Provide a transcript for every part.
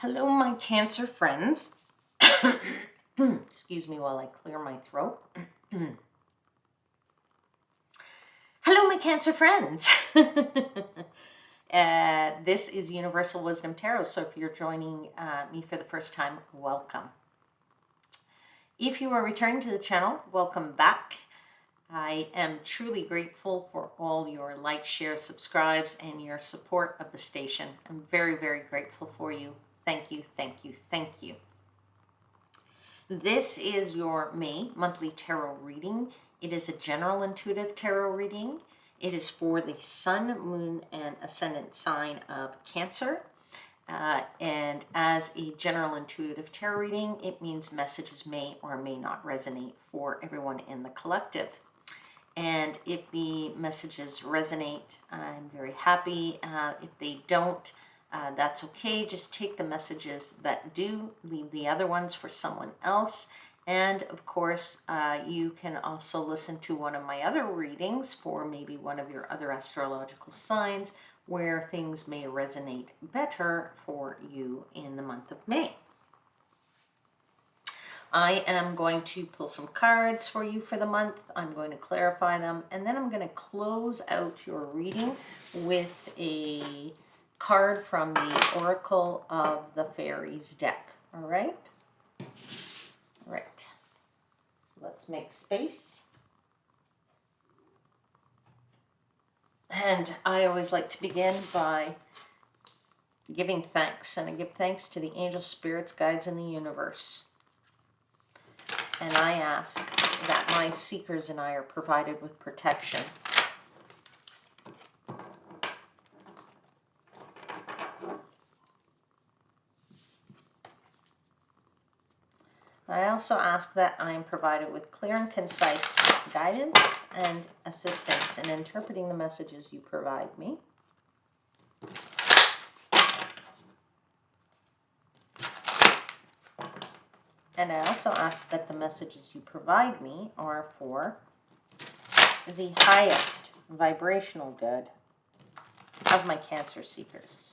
Hello, my Cancer friends. Excuse me while I clear my throat. Hello, my Cancer friends. This is Universal Wisdom Tarot, so if you're joining me for the first time, welcome. If you are returning to the channel, welcome back. I am truly grateful for all your likes, shares, subscribes, and your support of the station. I'm very, very grateful for you. Thank you, thank you, thank you. This is your May monthly tarot reading. It is a general intuitive tarot reading. It is for the Sun, Moon, and Ascendant sign of Cancer. And as a general intuitive tarot reading, it means messages may or may not resonate for everyone in the collective. And if the messages resonate, I'm very happy. If they don't, that's okay. Just take the messages that do, leave the other ones for someone else. And of course, you can also listen to one of my other readings for maybe one of your other astrological signs where things may resonate better for you in the month of May. I am going to pull some cards for you for the month. I'm going to clarify them, and then I'm going to close out your reading with a card from the Oracle of the Fairies deck. All right? All right. So let's make space. And I always like to begin by giving thanks, and I give thanks to the angel spirits, guides, in the universe. And I ask that my seekers and I are provided with protection. I also ask that I am provided with clear and concise guidance and assistance in interpreting the messages you provide me. And I also ask that the messages you provide me are for the highest vibrational good of my Cancer seekers.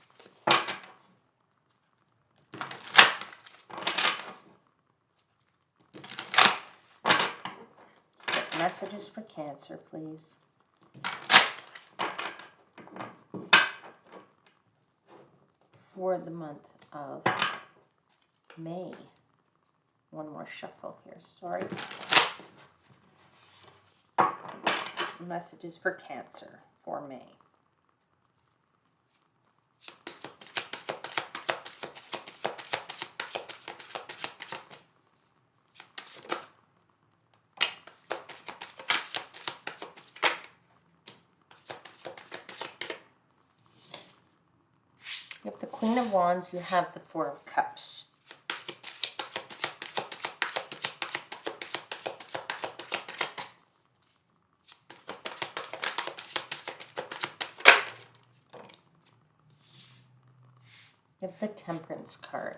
Messages for Cancer, please. For the month of May. One more shuffle here, sorry. Messages for Cancer for May. You have the Queen of Wands, you have the Four of Cups. You have the Temperance card.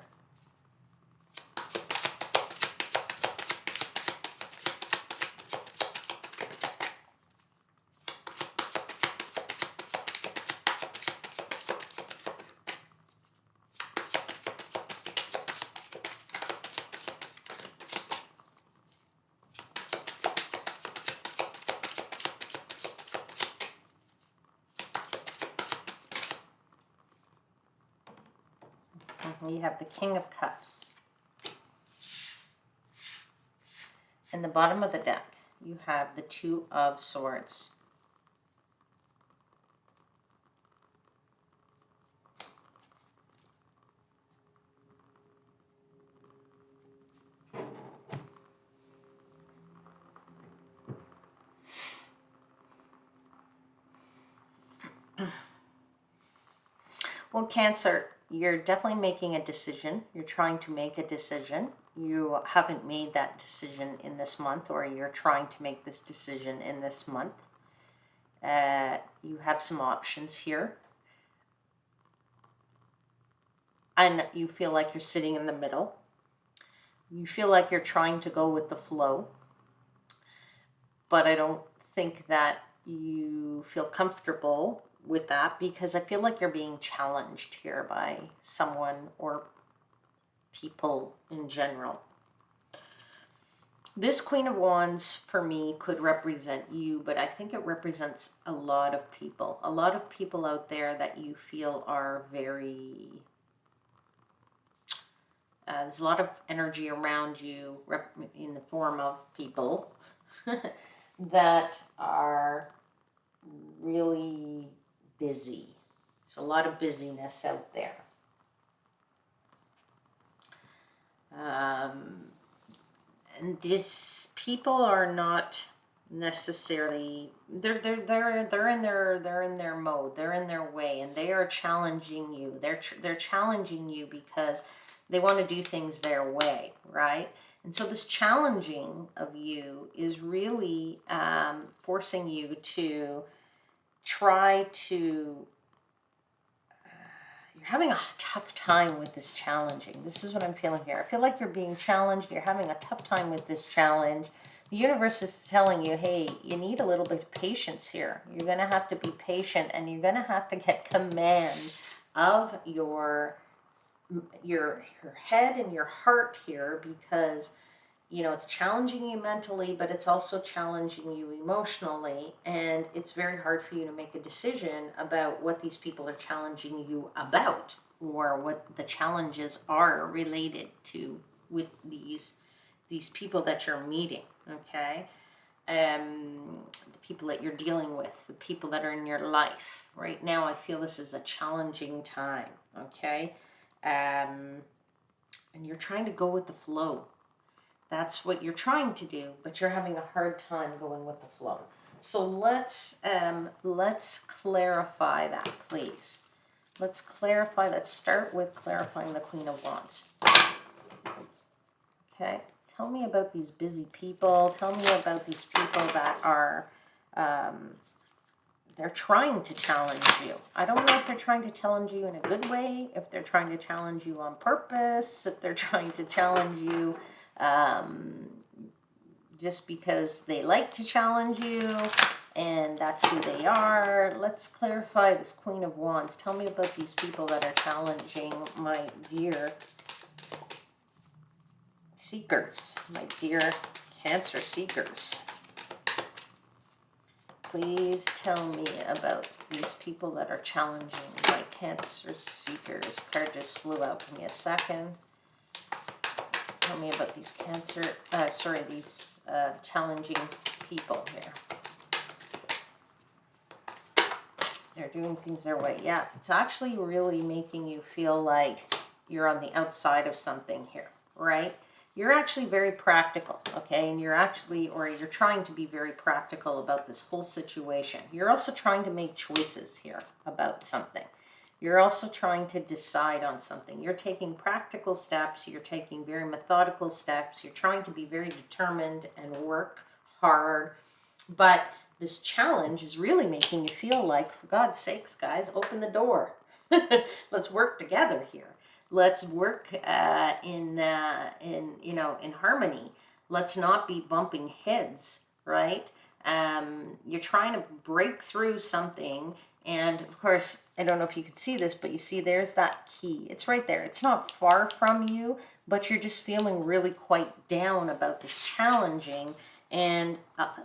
You have the King of Cups. In the bottom of the deck, you have the Two of Swords. Well, Cancer, you're definitely making a decision. You're trying to make a decision. You haven't made that decision in this month, or you're trying to make this decision in this month. You have some options here. And you feel like you're sitting in the middle. You feel like you're trying to go with the flow. But I don't think that you feel comfortable with that, because I feel like you're being challenged here by someone, or people in general. This Queen of Wands for me could represent you, but I think it represents a lot of people. A lot of people out there that you feel are very... there's a lot of energy around you in the form of people that are really busy. There's a lot of busyness out there. And these people are not necessarily, they're in their mode, they're in their way, and they are challenging you. They're challenging you because they want to do things their way, right? And so this challenging of you is really forcing you to try to... You're having a tough time with this challenging. This is what I'm feeling here. I feel like you're being challenged. You're having a tough time with this challenge. The universe is telling you, hey, you need a little bit of patience here. You're going to have to be patient, and you're going to have to get command of your head and your heart here, because you know, it's challenging you mentally, but it's also challenging you emotionally. And it's very hard for you to make a decision about what these people are challenging you about, or what the challenges are related to with these people that you're meeting, okay? The people that you're dealing with, the people that are in your life. Right now, I feel this is a challenging time, okay? And you're trying to go with the flow. That's what you're trying to do, but you're having a hard time going with the flow. So let's clarify that, please. Let's clarify. Let's start with clarifying the Queen of Wands. Okay, tell me about these busy people. Tell me about these people that are, they're trying to challenge you. I don't know if they're trying to challenge you in a good way, if they're trying to challenge you on purpose, if they're trying to challenge you just because they like to challenge you, and that's who they are. Let's clarify this Queen of Wands. Tell me about these people that are challenging my dear seekers, my dear Cancer seekers. Please tell me about these people that are challenging my Cancer seekers. Card just flew out. Give me a second. Tell me about these these challenging people here. They're doing things their way. Yeah, it's actually really making you feel like you're on the outside of something here, right? You're actually very practical, okay? And you're trying to be very practical about this whole situation. You're also trying to make choices here about something. You're also trying to decide on something. You're taking practical steps. You're taking very methodical steps. You're trying to be very determined and work hard. But this challenge is really making you feel like, for God's sakes, guys, open the door. Let's work together here. Let's work in harmony. Let's not be bumping heads, right? You're trying to break through something. And of course, I don't know if you could see this, but you see there's that key. It's right there. It's not far from you, but you're just feeling really quite down about this challenging. And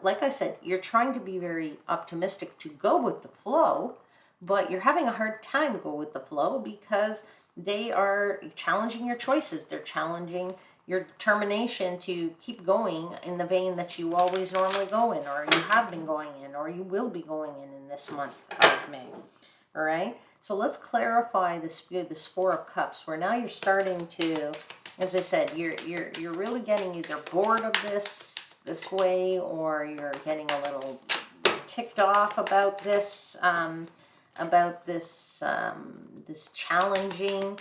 like I said, you're trying to be very optimistic to go with the flow, but you're having a hard time go with the flow because they are challenging your choices. They're challenging your determination to keep going in the vein that you always normally go in, or you have been going in, or you will be going in this month of May. All right. So let's clarify this Four of Cups, where now you're starting to, as I said, you're really getting either bored of this way, or you're getting a little ticked off about this. This challenging,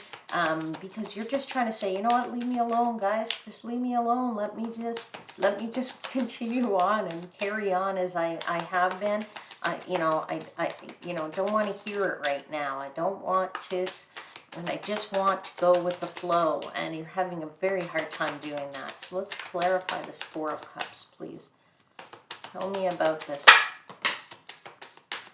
because you're just trying to say, you know what, leave me alone, guys. Just leave me alone. Let me just continue on and carry on as I have been. I don't want to hear it right now. I don't want to, and I just want to go with the flow. And you're having a very hard time doing that. So let's clarify this Four of Cups, please. Tell me about this.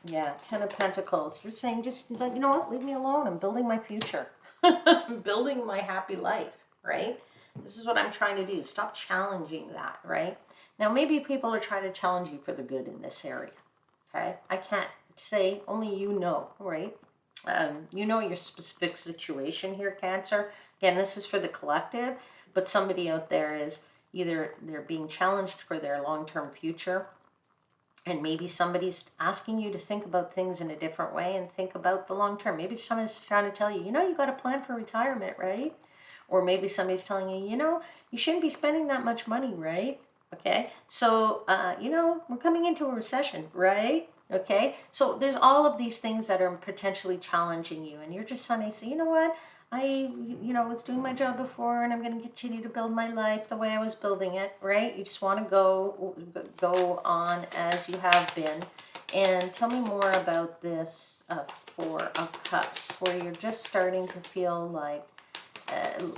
Yeah, Ten of Pentacles. You're saying, just, you know what, leave me alone. I'm building my future. I'm building my happy life. right? This is what I'm trying to do. Stop challenging that, right? Now, maybe people are trying to challenge you for the good in this area, okay? I can't say, only you know, right? You know your specific situation here, Cancer. Again, this is for the collective, but somebody out there is either they're being challenged for their long-term future, and maybe somebody's asking you to think about things in a different way and think about the long term. Maybe someone's trying to tell you, you know, you got a plan for retirement, right? Or maybe somebody's telling you, you know, you shouldn't be spending that much money, right? Okay, so, you know, we're coming into a recession, right? Okay, so there's all of these things that are potentially challenging you, and you're just suddenly say, you know what? You know, was doing my job before, and I'm going to continue to build my life the way I was building it, right? You just want to go on as you have been. And tell me more about this Four of Cups, where you're just starting to feel like,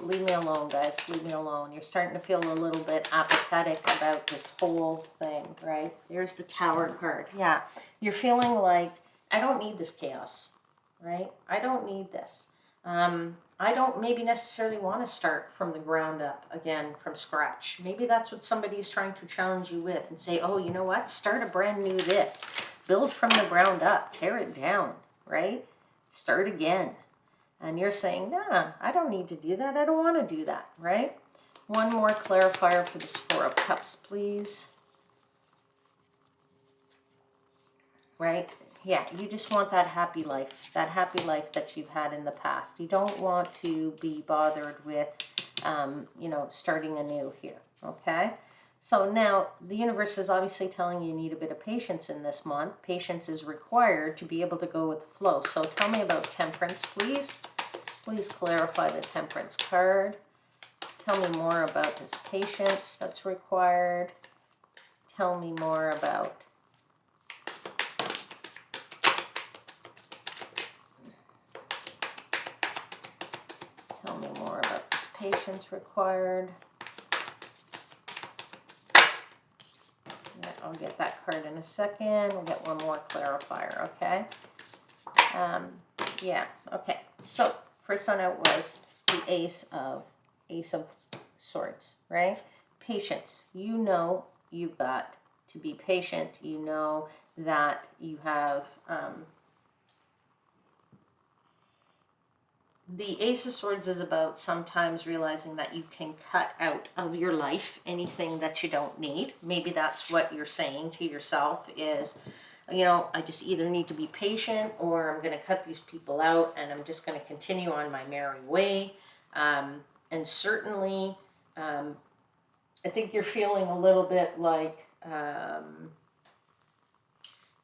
leave me alone, guys, leave me alone. You're starting to feel a little bit apathetic about this whole thing, right? There's the Tower card. Yeah, you're feeling like, I don't need this chaos, right? I don't need this. I don't maybe necessarily want to start from the ground up again, from scratch. Maybe that's what somebody's trying to challenge you with and say, oh, you know what? Start a brand new this. Build from the ground up. Tear it down, right? Start again. And you're saying, nah, I don't need to do that. I don't want to do that, right? One more clarifier for this Four of Cups, please. Right? Yeah, you just want that happy life that you've had in the past. You don't want to be bothered with, you know, starting anew here, okay? So now the universe is obviously telling you need a bit of patience in this month. Patience is required to be able to go with the flow. So tell me about Temperance, please. Please clarify the Temperance card. Tell me more about this patience that's required. Tell me more about this patience required. Yeah, I'll get that card in a second. We'll get one more clarifier, okay? Yeah, okay. So first one out was the Ace of Swords, right? Patience. You know you've got to be patient. You know that you have the Ace of Swords is about sometimes realizing that you can cut out of your life anything that you don't need. Maybe that's what you're saying to yourself is, you know, I just either need to be patient or I'm going to cut these people out and I'm just going to continue on my merry way. And certainly, I think you're feeling a little bit like,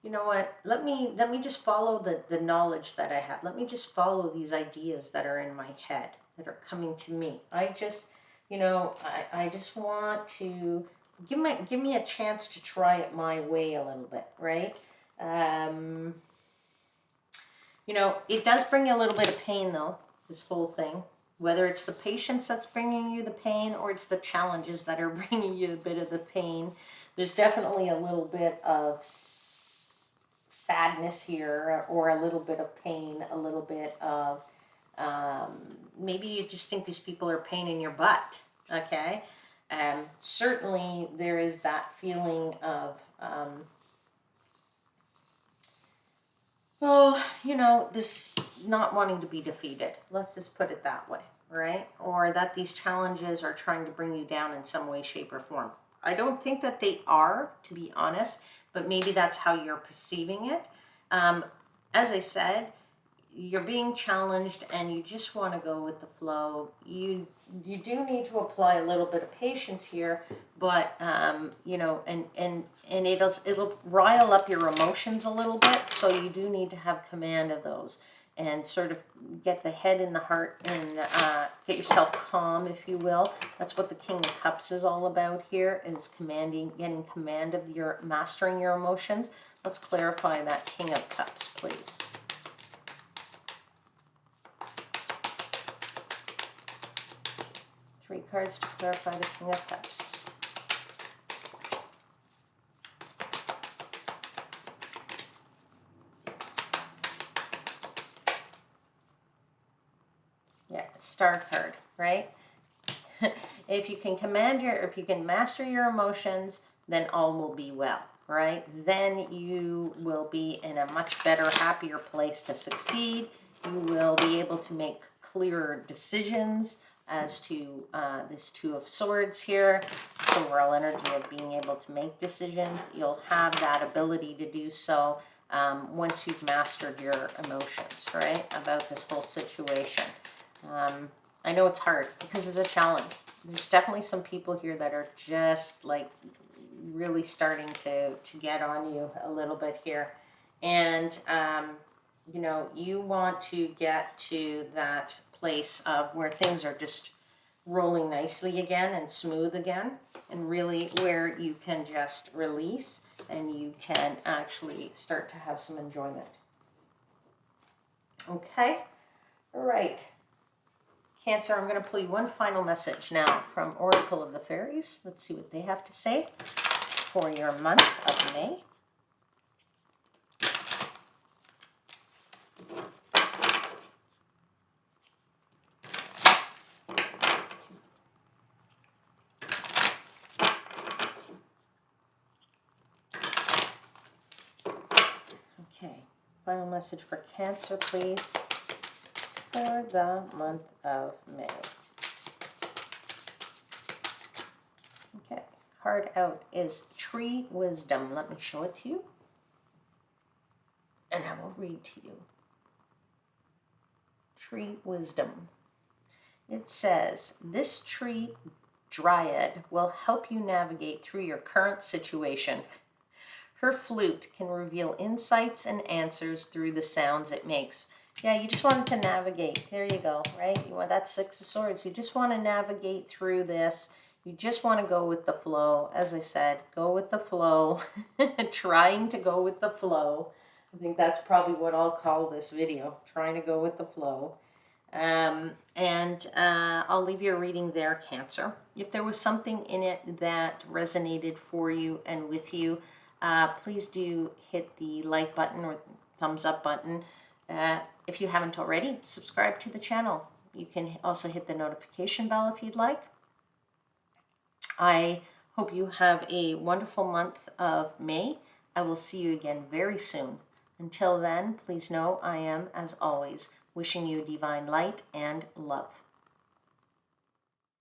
you know what, let me just follow the knowledge that I have. Let me just follow these ideas that are in my head, that are coming to me. I just, you know, I just want to give me a chance to try it my way a little bit, right? You know, it does bring you a little bit of pain though, this whole thing. Whether it's the patience that's bringing you the pain or it's the challenges that are bringing you a bit of the pain, there's definitely a little bit of sadness here, or a little bit of pain, a little bit of maybe you just think these people are a pain in your butt, okay? Certainly there is that feeling of oh, you know, this not wanting to be defeated. Let's just put it that way, right? Or that these challenges are trying to bring you down in some way, shape, or form. I don't think that they are, to be honest, but maybe that's how you're perceiving it. As I said, you're being challenged and you just want to go with the flow. You do need to apply a little bit of patience here, but you know, and it'll rile up your emotions a little bit, so you do need to have command of those and sort of get the head in the heart and get yourself calm, if you will. That's what the King of Cups is all about here, is getting command of mastering your emotions. Let's clarify that King of Cups, please. Three cards to clarify the King of Cups. Yeah, Star card, right? if you can if you can master your emotions, then all will be well, right? Then you will be in a much better, happier place to succeed. You will be able to make clearer decisions as to this Two of Swords here, this overall energy of being able to make decisions. You'll have that ability to do so once you've mastered your emotions, right, about this whole situation. I know it's hard because it's a challenge. There's definitely some people here that are just like really starting to get on you a little bit here. And, you know, you want to get to that place of where things are just rolling nicely again and smooth again, and really where you can just release and you can actually start to have some enjoyment. Okay, all right. Cancer, I'm going to pull you one final message now from Oracle of the Fairies. Let's see what they have to say for your month of May. Okay, final message for Cancer, please, for the month of May. Okay, card out is Tree Wisdom. Let me show it to you, and I will read to you. Tree Wisdom. It says, this tree dryad will help you navigate through your current situation. Her flute can reveal insights and answers through the sounds it makes. Yeah, you just wanted to navigate. There you go, right? You want that Six of Swords. You just want to navigate through this. You just want to go with the flow. As I said, go with the flow. Trying to go with the flow. I think that's probably what I'll call this video. Trying to go with the flow. I'll leave your reading there, Cancer. If there was something in it that resonated for you and with you, please do hit the like button or thumbs up button. If you haven't already, subscribe to the channel. You can also hit the notification bell if you'd like. I hope you have a wonderful month of May. I will see you again very soon. Until then, please know I am, as always, wishing you divine light and love.